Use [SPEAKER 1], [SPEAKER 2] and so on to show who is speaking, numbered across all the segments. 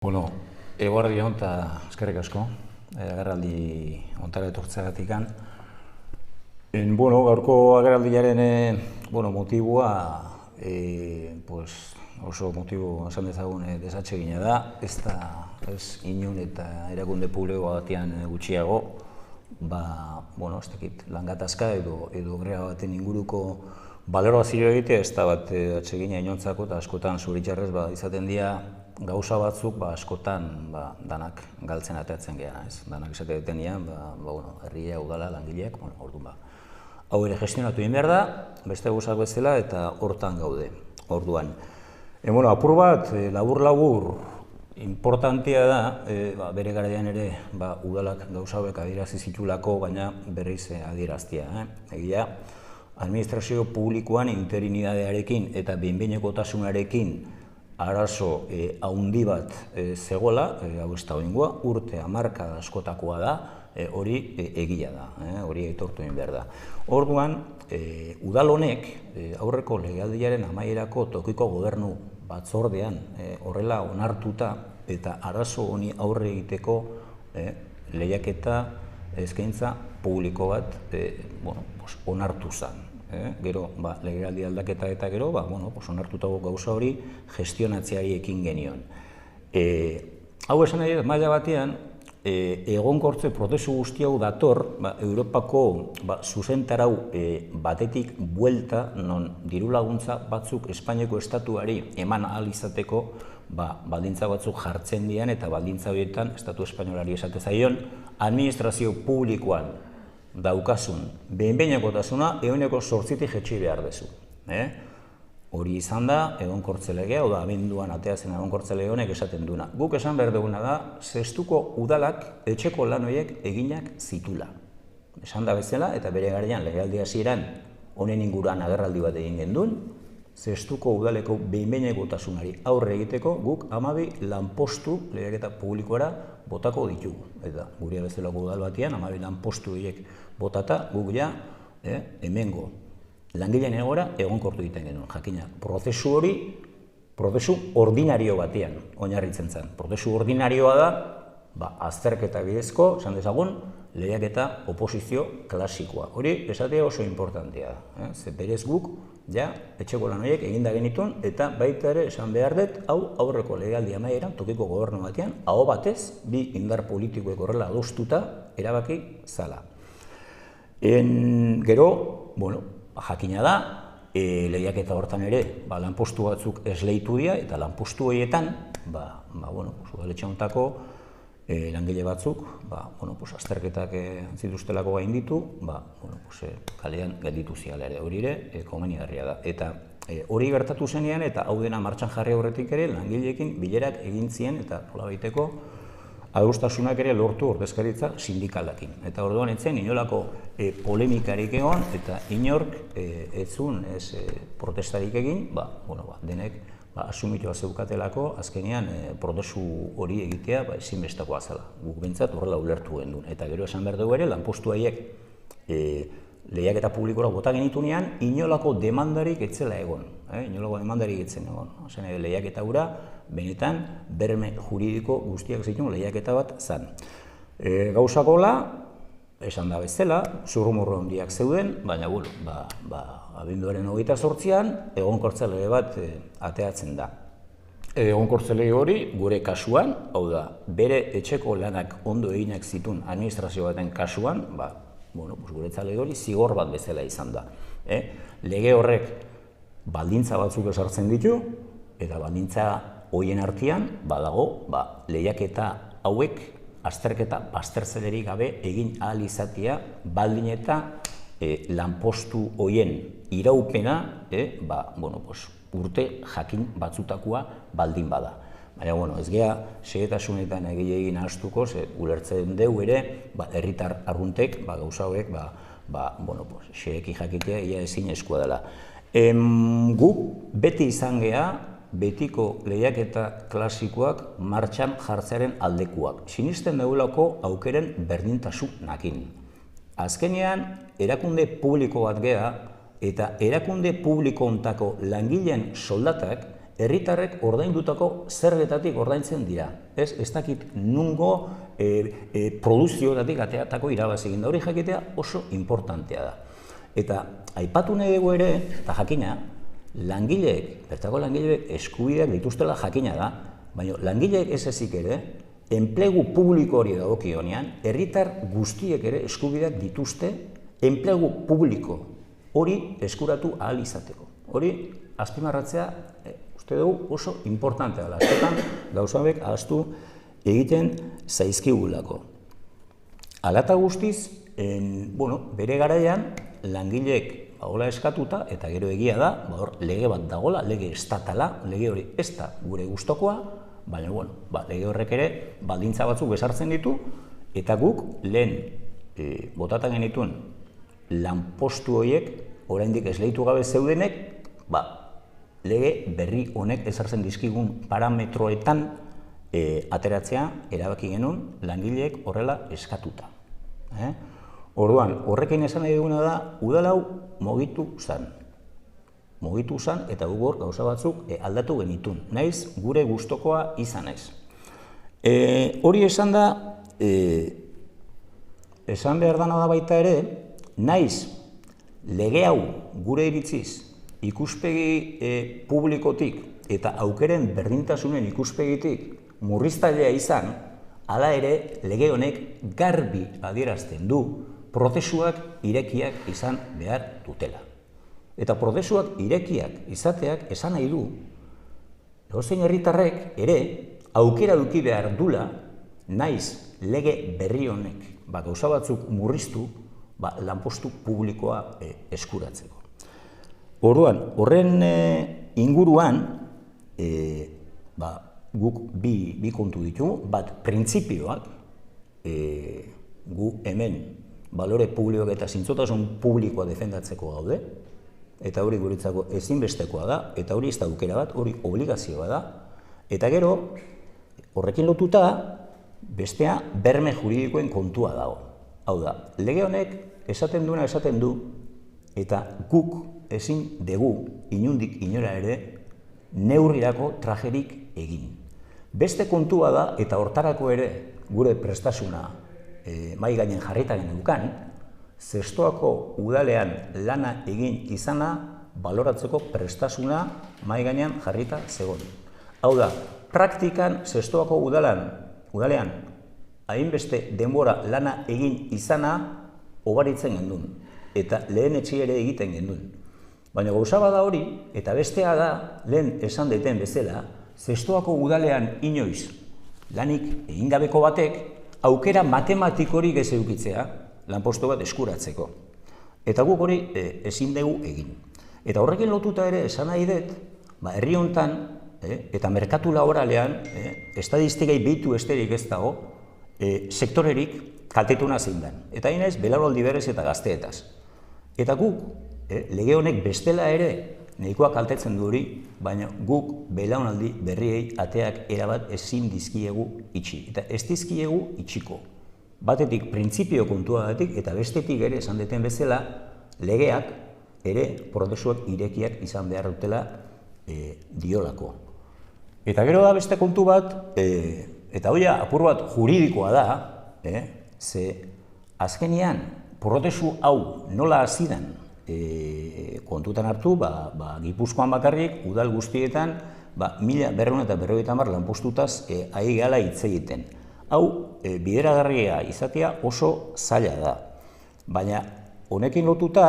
[SPEAKER 1] Bueno, eguerdi hon eta eskerrik asko, agerraldi hontara etortzeagatik. Gaurko agerraldiaren motibua oso motibo esan dezagun desatsegina da, ez da inon eta erakunde publiko batean gutxiago, ez dakit langatazka edo greba baten inguruko balorazio egitea ez da bat atsegina inontzako eta askotan zoritxarrez izaten dira gauza batzuk askotan danak galtzen atatzen gehan, ez? Danak esate duten nian, herria, udala, langileak, orduan hau ere gestionatu egin behar da, beste gauzak bezala eta hortan gaude, orduan. Apur bat, labur-labur, importantea da, bere garaian ere udalak gauza hauek adierazi zitulako, baina berriz adieraztia. Egia, administrazio publikoan interinidadearekin eta behin-behinekotasunarekin arazo haundi bat zegoela, hau ez da oingoa, urte hamarkada askotakoa da, hori egia da, hori aitortu egin behar da. Orduan, udal honek aurreko legealdiaren amaierako tokiko gobernu batzordean horrela onartuta eta arazo honi aurre egiteko lehiaketa eskaintza publiko bat onartu zen. Gero, legealdi aldaketa eta gero, onartutago gauza hori gestionatzeari ekin genion. Hau esan nahi, maila batean, egonkortze prozesu guzti hau dator, Europako zuzentarau batetik buelta, non diru laguntza batzuk Espainiako estatuari eman ahal izateko, baldintza batzuk jartzen dian eta baldintza horietan estatu espainolari esate zaion, administrazio publikoan daukasun behin-behinekotasuna 8% jetxi behar dezu. Hori izan da, egonkortze legea, oda abenduan ateazen egonkortze lege honek esaten duna. Guk esan behar duguna da, zestuko udalak etxeko lan horiek eginak zitula. Esan da bezala, eta bere garaian legealdi hasieran honen inguruan agerraldi bat egin gendun, zestuko udaleko behin-behinekotasunari aurre egiteko guk 12 lanpostu lehiaketa publikoara botako ditugu. Eta guria bezalako udal batean, 12 lanpostu horiek botata, guk ja hemengo langileen egora egonkortu egiten genuen. Jakina, prozesu hori, prozesu ordinario batean oinarritzen zen. Prozesu ordinarioa da, azterketa bidezko, esan dezagun, lehiaketa oposizio klasikoa. Hori esatea oso importantea da. Ze berez guk, etxeko lan horiek eginda genituen, eta baita ere esan behar dut, hau aurreko legealdi amaieran, tokiko gobernu batean, aho batez, bi indar politikoek horrela adostuta, erabaki zala. Gero, jakina da, lehiaketa hortan ere, lanpostu batzuk esleitu dira, eta lanpostu horietan, udaletxe hontako langile batzuk, azterketak zituztelako gain ditu, kalean gelditu ziala ere, hori ere, komenigarria da. Eta hori gertatu zenean, eta hau dena martxan jarri aurretik ere, langileekin bilerak egin zien, eta nola baiteko, adostasunak ere lortu ordezkaritza sindikalakin. Eta orduan etzen, inolako polemikarik egon, eta inork etzun protestarik egin, denek asumitua zeukatelako, azkenean prozesu hori egitea ezinbestakoa zela. Guk behintzat horrela ulertu gendun. Eta gero esan behar dugu ere, lanpostu haiek lehiaketa publikora bota genitunean, inolako demandarik etzela egon. Inolako demandarik etzen egon. Lehiaketa hura, benetan, berme juridiko guztiak zituen lehiaketa bat zan. Gauzakola, esan da bezala, zurrumurro handiak zeuden, baina abenduaren 28an, egonkortze lege bat ateatzen da. Egonkortze lege hori, gure kasuan, hau da, bere etxeko lanak ondo eginak zituen administrazio baten kasuan, guretza lege hori zigor bat bezala izan da. Lege horrek baldintza batzuk esartzen ditu, eta baldintza horien artean, badago, lehiaketa hauek, azterketa baztertzelerik gabe egin ahal izatea, baldin eta lanpostu horien iraupena, urte jakin batzutakoa baldin bada. Baina, ez geha, xehetasunetan egin ahaztuko, ulertzen dugu ere, herritar arruntek, gauza hauek, xeheki jakitea, ia ezin eskua dela. Guk beti izan geha, betiko lehiaketa klasikoak martxan jartzearen aldekuak. Sinisten daulako aukeren berdintasunakin. Azkenean, erakunde publiko bat geha, eta erakunde publiko ontako langileen soldatak herritarrek ordaindutako zergetatik ordaintzen dira. Ez dakit nungo produzioetatik ateatako irabazi egin da. Hori jakitea oso importantea da. Eta aipatu nahi dugu ere, eta jakina, langileek, bertako langileek eskubideak dituztela jakina da, baina langileek ez ezik ere, enplegu publiko hori dagokionean, herritar guztiek ere eskubideak dituzte enplegu publiko hori eskuratu ahal izateko. Hori, azpimarratzea, uste dugu oso importantea dela. Askotan, gauza hauek ahaztu egiten zaizkigulako. Hala eta guztiz, bere garaian, langileek hola eskatuta, eta gero egia da, lege bat dagola, lege estatala, lege hori ez da gure gustokoa, baina lege horrek ere baldintza batzuk ezartzen ditu, eta guk lehen botatan genituen lanpostu horiek, oraindik esleitu gabe zeudenek, lege berri honek ezartzen dizkigun parametroetan ateratzea erabaki genuen langileek horrela eskatuta. Orduan, horrekin esan nahi duguna da, udal hau mugitu zan. Mugitu zan eta guk gauza batzuk aldatu genitun. Naiz, gure gustokoa izan naiz. Hori esan da, esan behar dana da baita ere, naiz, lege hau gure iritziz ikuspegi publikotik eta aukeren berdintasunen ikuspegitik murriztailea izan, hala ere lege honek garbi adierazten du prozesuak irekiak izan behar dutela. Eta prozesuak irekiak izateak esan nahi du, edozein herritarrek ere aukera eduki behar dula, naiz lege berri honek gauza batzuk murriztu, lanpostu publikoa eskuratzeko. Orduan, horren inguruan, guk bi kontu ditugu, bat printzipioak, gu hemen balore publikoak eta zintzotasun publikoa defendatzeko gaude, eta hori guretzako ezinbestekoa da, eta hori ez da aukera bat, hori obligazioa da, eta gero, horrekin lotuta, bestea berme juridikoen kontua dago. Hau da, lege honek esaten duena esaten du, eta guk ezin dugu inundik inora ere neurrirako trajerik egin. Beste kontua da, eta hortarako ere gure prestasuna mai gainen jarrita genukan, Zestoako udalean lana egin izana baloratzeko prestasuna mai gainean jarrita zegoen. Hau da, praktikan Zestoako udalean hainbeste denbora lana egin izana obaritzen gendun, eta lehen etxi ere egiten gendun. Baina gauza bada hori, eta bestea da, lehen esan deten bezala, Zestoako udalean inoiz lanik egingabeko batek aukera matematikorik ez edukitzea lanpostu bat eskuratzeko. Eta guk hori ezin dugu egin. Eta horrekin lotuta ere esan nahi dut, herri hontan eta merkatu laboralean estadistikei behitu esterik ez dago sektorerik kaltetuna zein den. Eta hain ez, belaunaldi berez eta gazteetaz. Eta guk, lege honek bestela ere nahikoa kaltetzen du hori, baina guk belaunaldi berriei ateak erabat ezin dizkiegu itxi. Eta ez dizkiegu itxiko. Batetik printzipio kontuagatik eta bestetik ere esan deten bezala legeak ere prozesuak irekiak izan behar dutela diolako. Eta gero da beste kontu bat, eta hoia apur bat juridikoa da, ze azkenean prozesu hau nola hasi den kontutan hartu, Gipuzkoan bakarrik udal guztietan 1250 lanpostutaz ari gala hitz egiten. Hau, bideragarria izatea oso zaila da. Baina, honekin lotuta,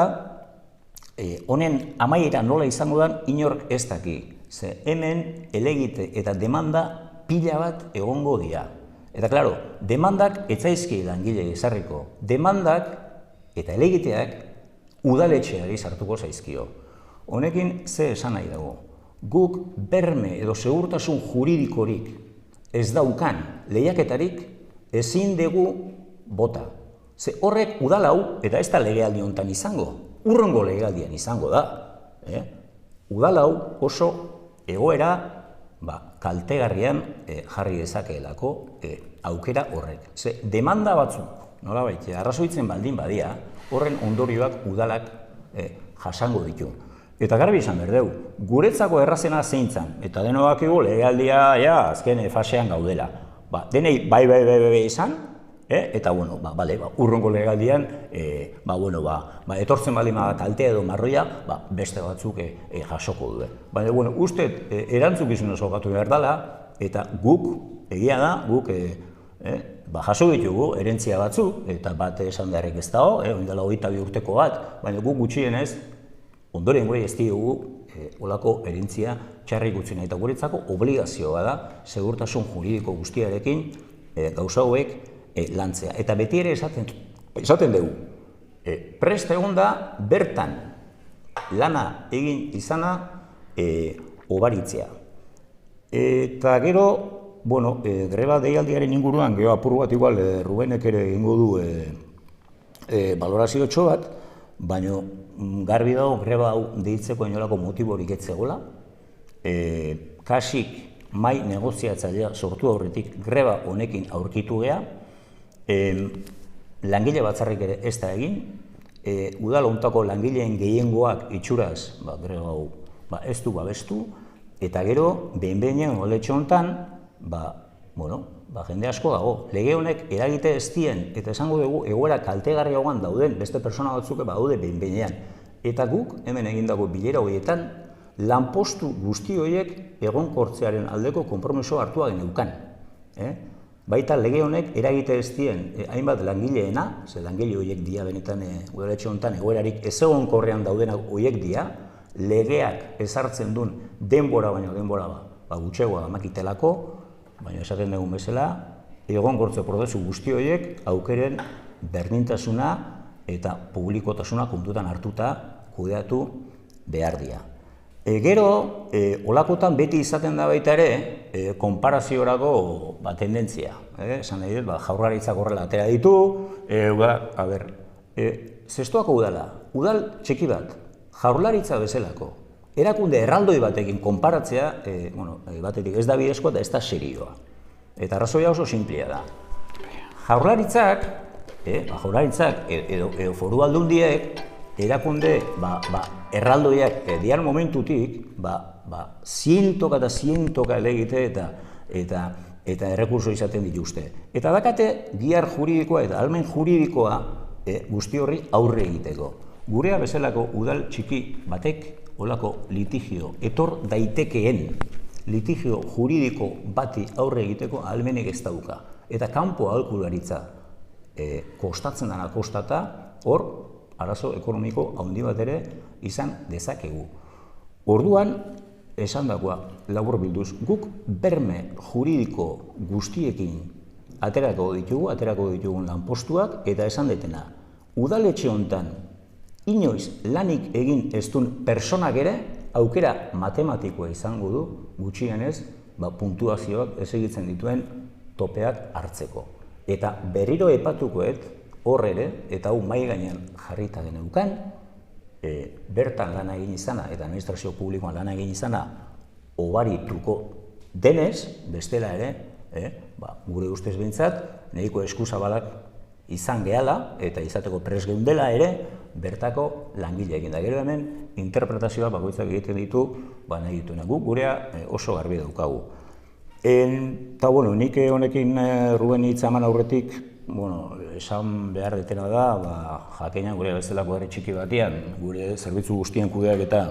[SPEAKER 1] honen amaiera nola izango den inork ez daki. Ze hemen elegite eta demanda pila bat egongo dira. Eta, klaro, demandak etzaizki langile ezarriko. Demandak eta elegiteak udaletxeari sartuko zaizkio. Honekin ze esan nahi dago. Guk berme edo segurtasun juridikorik ez daukan lehiaketarik ezin dugu bota. Ze horrek udal hau, eta ez da legealdi honetan izango, urrengo legealdian izango da. Udal hau oso egoera kaltegarrian jarri dezakeelako aukera horrek. Ze demanda batzuk, nolabait, arrazoitzen baldin badia, horren ondorioak udalak jasango ditu. Eta garbi izan berdeu, guretzako errazena zeintzan, eta denok dakigu legealdia azken fasean gaudela. Denei bai izan, eta bueno, urrungo legealdian, etortzen baldin bada kaltea edo marroia, beste batzuk jasoko du. Baina, bueno, uste erantzukizun oso gatu behar dela, eta guk, egia da, guk jaso ditugu, herentzia batzuk, eta bat esan beharrik ez dago, oindela 22 urteko bat, baina guk gutxienez, ondoren goi ez ditugu olako herentzia txarrik utzi nahi, eta guretzako obligazioa da, segurtasun juridiko guztiarekin gauza hauek lantzea. Eta beti ere esaten dugu, prest egon da bertan lana egin izana obaritzea. Eta gero, bueno, greba deialdiaren inguruan, gero apur bat igual, Rubenek ere egingo du balorazio txo bat, baina garbi dago greba hau deitzeko inolako motiborik ez zegoela, kasik mai negoziatzailea sortu aurretik greba honekin aurkitu gea, langile batzarrik ere ez da egin, udal hontako langileen gehiengoak itxuraz greba hau ez du babestu, eta gero, behin-behinean oletxo honetan, jende asko dago. Lege honek eragite ez dien, eta esango dugu, egoera kaltegarriagoan dauden, beste persona batzuk daude behin-behinean. Eta guk, hemen egindako bilera horietan, lanpostu guzti horiek egonkortzearen aldeko konpromiso hartua geneukan. Baita lege honek eragite ez dien, hainbat langileena, ze langile horiek dia benetan udaletxe honetan egoerarik ez egonkorrean daudenak horiek dia, legeak ezartzen duen denbora baino denbora gutxegoa makitelako, baina esaten dugun bezala, egonkortze prozesu guzti horiek aukeren berdintasuna eta publikotasuna kontutan hartuta kudeatu behar dira. Gero, olakotan beti izaten da baita ere, konparaziorako tendentzia. Esan nahi dut, Jaurlaritzak horrela atera ditu, zestoako udala, udal txiki bat, Jaurlaritza bezalako, erakunde erraldoi batekin konparatzea, batetik ez da bidezkoa eta ez da serioa. Eta arrazoia oso sinplia da. Jaurlaritzak edo foru aldundiek erakunde erraldoiak dian momentutik zientoka eta zientoka elegite eta errekurso izaten dituzte. Eta dakate gihar juridikoa eta almen juridikoa guzti horri aurre egiteko. Gurea bezalako udal txiki batek olako litigio, etor daitekeen litigio juridiko bati aurre egiteko ahalmenik ez dauka. Eta kanpo aholkularitza kostatzen dena kostata, hor arazo ekonomiko handi bat ere izan dezakegu. Orduan, esan dagoa, labur bilduz, guk berme juridiko guztiekin aterako ditugun lanpostuak, eta esan detena, udaletxe honetan inoiz lanik egin ez duen personak ere, aukera matematikoa izango du, gutxienez, puntuazioak ez egitzen dituen topeak hartzeko. Eta berriro epatukoet, hor ere, eta hau mai gainean jarrita geneukan, bertan lana egin izana, eta administrazio publikoan lana egin izana, obarituko denez, bestela ere, gure ustez behintzat, nahiko eskuzabalak izan gehala, eta izateko pres geundela ere, bertako langile egin da. Gero hemen, interpretazioa bakoitzak egiten ditu, nahi dituena guk, gurea oso garbi daukagu. Eta, bueno, nik honekin Ruben hitz eman aurretik, esan behar detena da, jakina gure bezalako herri txiki batean, gure zerbitzu guztien kudeak eta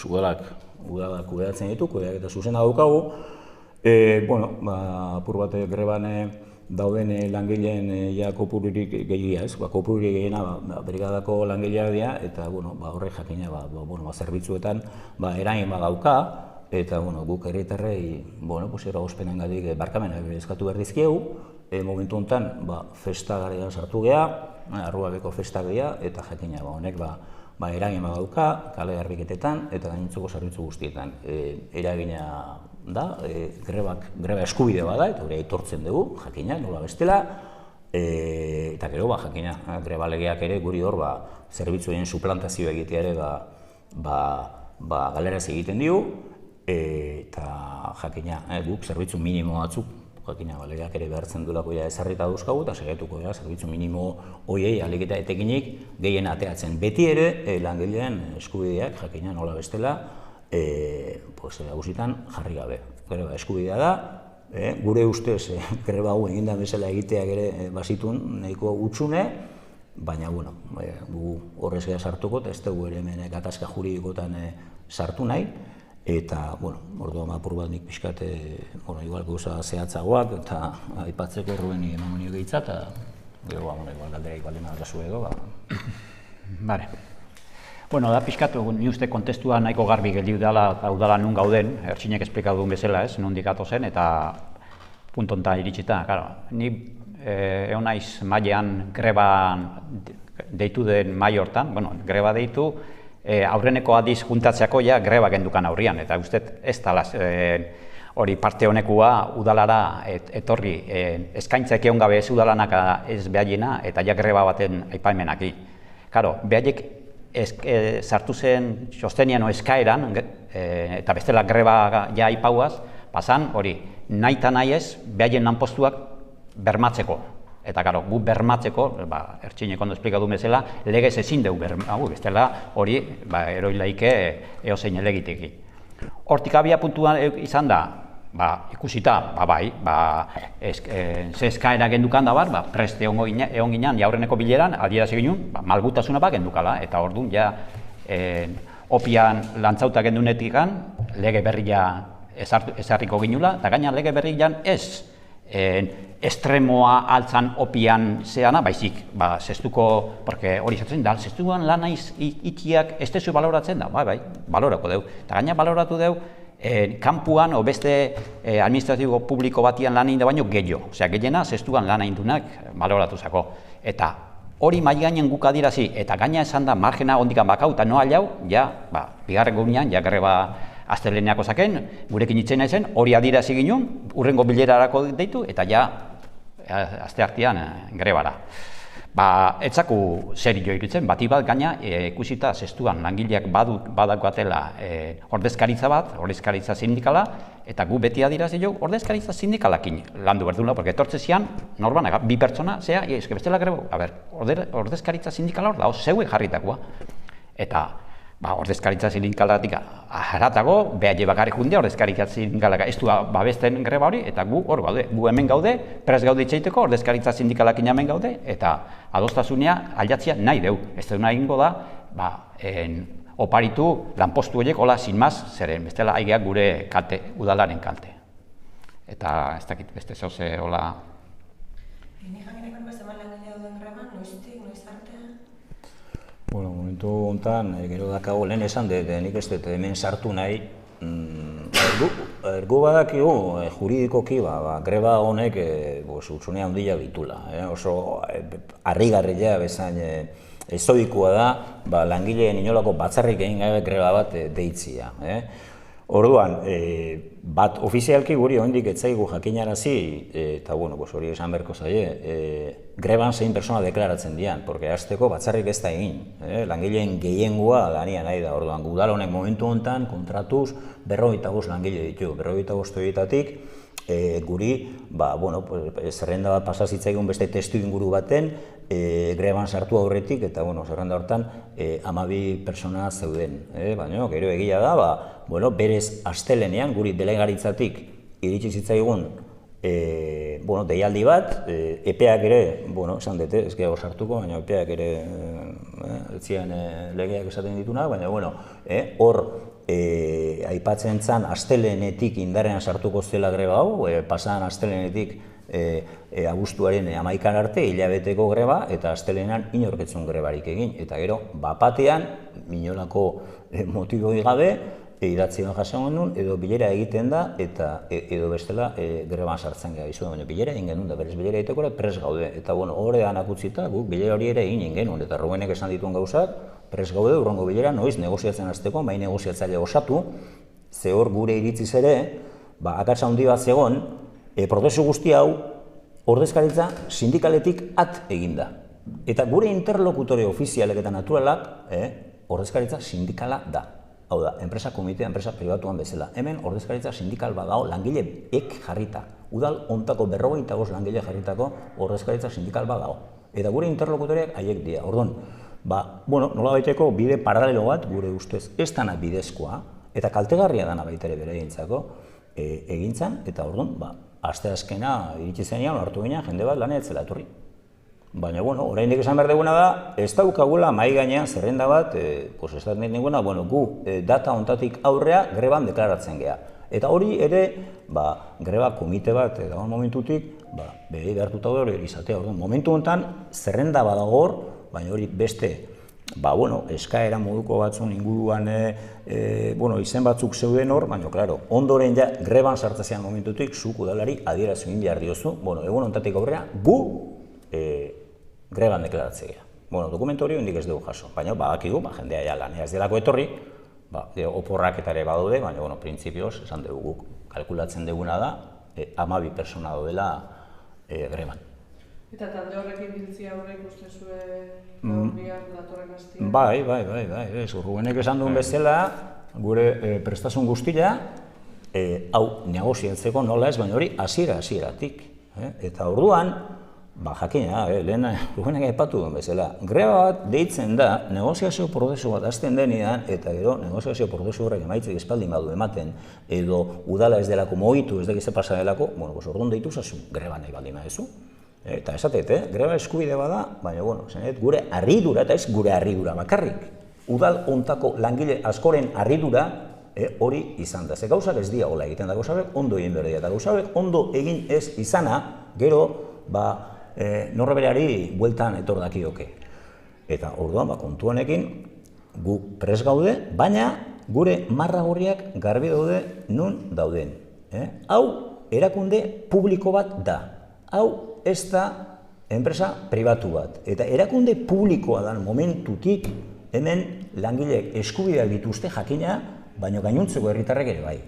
[SPEAKER 1] udalak kudeatzen ditu, kudeak eta zuzena daukagu. Apur bat greban dauden langileen kopururik gehiagia ez, kopururik gehiena brigadako langileak dira, eta horrek jakina zerbitzuetan eragin badauka, eta guk herritarrei eragozpenengatik barkamenak eskatu behar dizkiegu, momentu honetan festa garaian sartu geha, arruabeko festak dira, eta jakina honek eragin badauka, kale garbiketetan eta gainontzeko zerbitzu guztietan. Eragina da, greba eskubide bada, eta hori aitortzen dugu, jakina, nola bestela, eta gero, jakina, greba legeak ere guri hor, zerbitzuen suplantazioa egitea ere, galeraz egiten digu, eta jakina, guk zerbitzu minimo batzuk jakina, legeak ere behartzen duelako ezarrita dauzkagu, eta saiatuko da, zerbitzu minimo horiei ahalik eta etekinik gehien ateatzen. Beti ere, langileen eskubideak, jakina nola bestela, nagusitan jarri gabe. Greba eskubidea da, gure ustez, greba hau egindan bezala egiteak ere bazitun nahiko hutsune, baina, gu horrez gara sartuko, eta ez dugu ere hemen gatazka juridikotan sartu nahi, eta, orduan apur bat nik pixkat, igual gauza zehatzagoak, eta aipatzeko Rubeni emango gehitza, eta gero, igual galdera igual arrazu edo,
[SPEAKER 2] Bare. Bueno, da pixkat, ni uste kontestua nahiko garbi geldiu dela, hau dela nun gauden, Ertxinek esplikatu duen bezala, nondik zen, eta puntontan iritsita. Ni egon naiz mailean greban deitu den maila hortan, greba deitu, aurreneko adiz juntatzeako ja greba gendukan aurrian, eta uste ez dala hori parte honekua udalara etorri, eskaintzak egon gabe ez udalanaka ez behaiena, eta ja greba baten aipaimenaki. Behaiek sartu zen sostenian eskaeran, eta bestela greba ja aipauaz, pasan hori nahi eta nahi ez behaien lanpostuak bermatzeko. Eta gu bermatzeko, Ertxinek ondo esplikatu bezala, legez ezin dugu bermatu, bestela hori eroilaike eozein elegiteki. Hortik abia puntua izan da, ikusita, ze eskaera gendukan da bar, prest egon ginen, aurreneko bileran, adierazi ginen, malgutasuna gendukala, eta orduan, opian lantzauta gendunetik lege berria ezarriko ginula, eta gaina lege berrian ez estremoa altzan opian zeana, baizik, zestuko, porque hori zatzen da, zestuan lana itxiak ez tezu baloratzen da, balorako deu, eta gaina baloratu deu, kanpuan o beste administratibo publiko batian lan egin da baino gehiago. Osea, gehiena zestuan lan egin dunak baloratuzako. Eta hori mai gainen guk adierazi, eta gaina esan da margena ondikan bakau, eta no alau, bigarren gunean, greba asteleneako zaken, gurekin itzen naizen, hori adierazi ginen, urrengo bilerarako deitu, eta asteartean grebara. Etzaku serio iritzen, bati bat gaina ikusita zestuan langileak badagoatela ordezkaritza bat, ordezkaritza sindikala, eta gu beti adierazi jo ordezkaritza sindikalakin landu berdula, porque etortze zian, norban, bi pertsona, zea, bestela grebo, ordezkaritza sindikala hor da, zeue jarritakoa. Eta ordezkaritza sindikalatik haratago, behaile bakarrik jundea ordezkaritza sindikalak ez du babesten greba hori, eta gu hor gaude, gu hemen gaude, prest gaude itxaiteko, ordezkaritza sindikalakin hemen gaude, eta adostasunea aldatzea nahi deu. Ez dut nahi ingo da, oparitu lanpostu horiek, hola, sin maz, zeren, bestela aigeak gure kalte, udalaren kalte. Eta ez dakit, beste zauze, hola...
[SPEAKER 3] Ni jangineko zeman langilea duen greban, noiztik, noiz artea?
[SPEAKER 1] Momentu honetan, gero dakago lehen esan, nik ez dut hemen sartu nahi, ergu badakigu, juridikoki, greba honek utsunea handia ditula. Oso harrigarria bezain ezoikoa da, langileen inolako batzarrik egin gabe greba bat deitzia. Orduan, bat ofizialki guri oraindik ez zaigu jakinarazi, eta hori esan beharko zaie, greban zein persona deklaratzen dian, porque hasteko batzarrik ez da egin. Langileen gehiengoa lania nahi da, orduan, udal honek momentu honetan kontratuz 45 langile ditu. 45 horietatik guri, zerrenda bat pasa zitzaigun beste testu inguru baten, greban sartu aurretik, eta zerrenda hortan 12 persona zeuden. Baina, gero egia da, berez astelenean, guri delegaritzatik iritsi zitzaigun deialdi bat, epeak ere, esan dute, ez gehiago sartuko, baina epeak ere ziren legeak esaten ditunak, baina hor aipatzen zan astelenetik indarrean sartuko zela greba hau, pasan astelenetik abuztuaren 11 arte, hilabeteko greba, eta astelenean inorketzun grebarik egin. Eta gero, bapatean, minolako motiboi gabe, idatzioan jasen genuen, edo bilera egiten da, eta edo bestela greban sartzen gara izu, baina bilera egin genuen da, berez bilera egiteko pres gaude. Eta horrean akutzita, guk bilera hori ere egin genuen, eta Rubenek esan dituen gauzak, pres gaude, urrongo bilera, noiz negoziatzen hasteko, bai negoziatzaile osatu, ze hor gure iritziz ere, akatsa handi bat zegoen, prozesu guzti hau, ordezkaritza sindikaletik at eginda. Eta gure interlokutore ofizialek eta naturalak, ordezkaritza sindikala da. Hau da, enpresa komitea, enpresa pribatuan bezala. Hemen ordezkaritza sindikal badao langileek jarrita. udal ontako 45 langile jarritako ordezkaritza sindikal bat dago. Eta gure interlokutoreak haiek dira. Orduan, nolabaiteko bide paralelo bat gure ustez ez dana bidezkoa, eta kaltegarria dana baita ere beraientzako egintzan, eta orduan, asteazkena iritsi zenean hartu ginen jende bat lanea ez zela etorri. Baina, oraindik esan behar duguna da, ez daukagula mahai gainean zerrenda bat, esaten duguna, gu data hontatik aurrea greban deklaratzen gea. Eta hori ere, greba komite bat dagoen momentutik, behi behartuta hori izatea. Momentu honetan, zerrenda badago hor, baina hori beste, eskaera moduko batzun inguruan izen batzuk zeuden hor, baina, klaro, ondoren ja greban sartzean momentutik, zuk udalari adierazu egin behar diozu, egun honetatik aurrea, gu greban deklaratzea. Dokumentu hori hondik ez dugu jaso, baina badakigu, jendea ja lanea ez delako etorri, oporrak eta ere badaude, baina, printzipioz, esan dugu guk kalkulatzen duguna da, 12 persona daudela greban.
[SPEAKER 4] Eta talde horrekin biltzia horrek uste zuen bihar datorren hastia?
[SPEAKER 1] Bai, Urrubenek esan duen bezala, gure prestasun guztia, hau negoziatzeko nola ez, baina hori hasieratik. Eta orduan, jakina, lehen Urrubenek aipatu duen bezala, greba bat deitzen da, negoziazio prozesu bat hasten denean, eta gero negoziazio prozesu horrek emaitzek espaldin badu ematen, edo udala ez delako mogitu, ez dakize pasa delako, orduan deitu zazu, greba nahi baldin badezu. Eta esatet, greba eskubide bada, baina, gure harridura, eta ez gure harridura bakarrik. Udal ontako langile askoren harridura hori izan da. Ze gauzak ez dira hola egiten da gauzak, ondo egin behar dira. Eta gauzak ondo egin ez izana, gero, norberari bueltan etor dakioke. Eta orduan, kontu honekin, gu pres gaude, baina gure marra gorriak garbi daude nun dauden. Hau, erakunde publiko bat da. Hau, ez da enpresa pribatu bat. Eta erakunde publikoa da momentutik hemen langileek eskubideak dituzte jakina, baina gainontzeko herritarrek ere bai.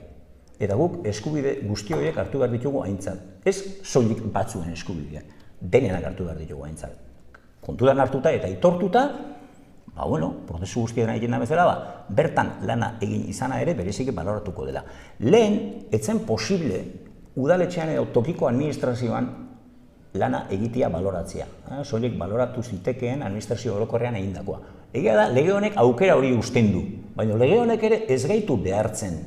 [SPEAKER 1] Eta guk eskubide guzti horiek hartu behar ditugu aintzat. Ez soilik batzuen eskubideak, denenak hartu behar ditugu aintzat. Kontutan hartuta eta aitortuta, prozesu guztietan egin da bezala, bertan lana egin izana ere berezik baloratuko dela. Lehen, etzen posible udaletxean edo tokiko administrazioan lana egitea baloratzea. Soilik baloratu zitekeen administrazio orokorrean egindakoa. Egia da, lege honek aukera hori uzten du, baina lege honek ere ez gaitu behartzen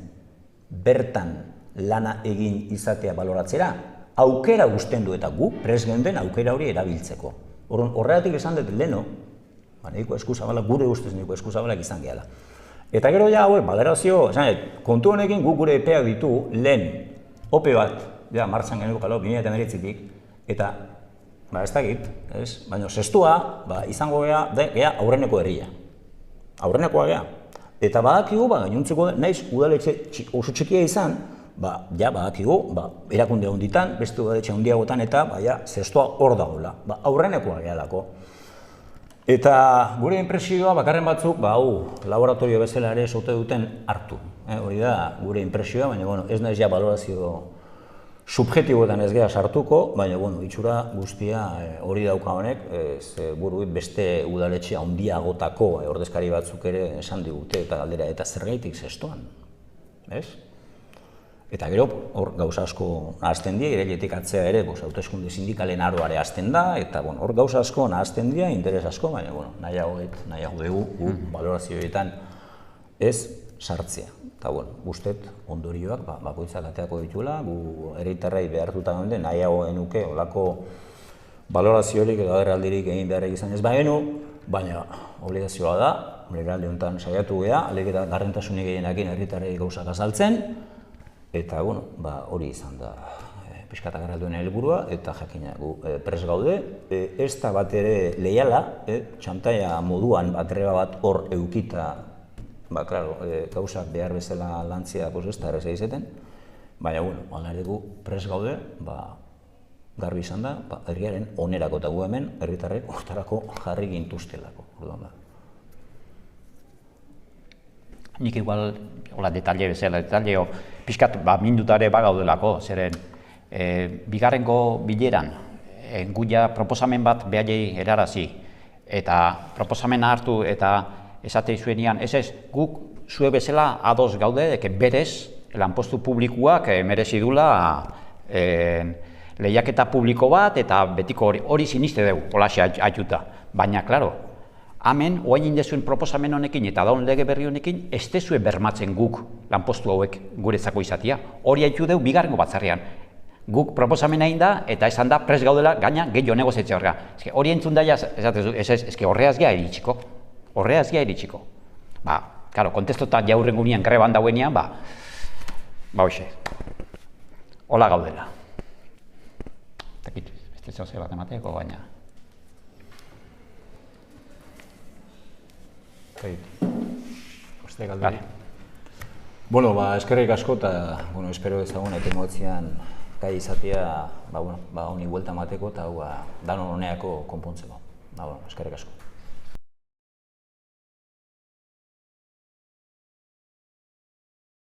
[SPEAKER 1] bertan lana egin izatea baloratzera, aukera uzten du eta gu prest geunden aukera hori erabiltzeko. Horregatik esan dut leheno, nahiko eskuzabalak, gure ustez nahiko eskuzabalak izan gehala. Eta gero ja, balorazio, kontu honekin guk gure epeak ditu lehen ope bat, martxan genuko 2019tik, eta, ez dakit, baina sestua, izango gea aurreneko herria. Aurrenekoa gea. Eta badakigu, gainontzeko naiz udaletxe oso txikia izan, badakigu, erakunde honditan, beste udaletxe hondiagotan eta, sestua hor dagoela. Aurrenekoa gehalako. Eta gure impresioa, bakarren batzuk, laboratorio bezala ere esote duten hartu. Hori da gure impresioa, baina ez naiz ja balorazio subjektiboetan ez geha sartuko, baina itxura guztia hori dauka honek, buruit beste udaletxe handiagotako ordezkari batzuk ere esan digute eta galdera eta zergaitik zestoan. Eta gero hor gauza asko nahazten dira, irailetik atzea ere hauteskunde sindikalen aroare hasten da, eta hor gauza asko nahazten dira, interes asko, baina nahiago dugu balorazioetan ez sartzea. Eta, guztet, ondorioak bakoitzak ateako dituela, gu herritarrei behartuta gaude, nahiago genuke olako baloraziorik edo agerraldirik egin beharrik izan ez bagenu, baina obligazioa da, legealdi honetan saiatu gea, ahalik eta garrentasunik gehienekin herritarrei gauzak azaltzen, eta, hori izan da pixkat agerralduen helburua, eta jakina gu prest gaude, ez da bat ere leiala, txantaia moduan greba bat hor eukita, gauzak behar bezala lantzia ez da erreza izeten, baina, aldareku prest gaude, garbi izan da, herriaren onerako eta gu hemen, herritarrek hortarako jarri gintuztelako.
[SPEAKER 2] Nik igual, detalle bezala, detalle pixkat mindutare bagaudelako, zeren bigarrengo bileran, guia proposamen bat behaiei erarazi, eta proposamena hartu eta esate zuenian, guk zue bezala ados gaude, berez lanpostu publikoak merezi dula lehiaketa publiko bat, eta betiko hori siniste dugu, holaxe aituta. Baina, klaro, hemen, oain indezuen proposamen honekin eta daun lege berri honekin, ez dezue bermatzen guk lanpostu hauek guretzako izatia. Hori haitu dugu bigarrengo batzarrean. Guk proposamen egin da, eta esan da, prest gaudela, gaina gehiago negoziatzea horrega. Hori entzun daia, horreaz gea iritsiko. Horreaz gea iritsiko. Karo, kontestota jaurren gunean greban dauenean, hoxe. Hola gaudela. Beste zehose bat emateko, baina.
[SPEAKER 1] Oste galderi. Bueno, eskerrik asko eta, espero ezagun etemotzean gai izatea, honi buelta emateko eta danon honeako konpontzeko. Eskerrik asko.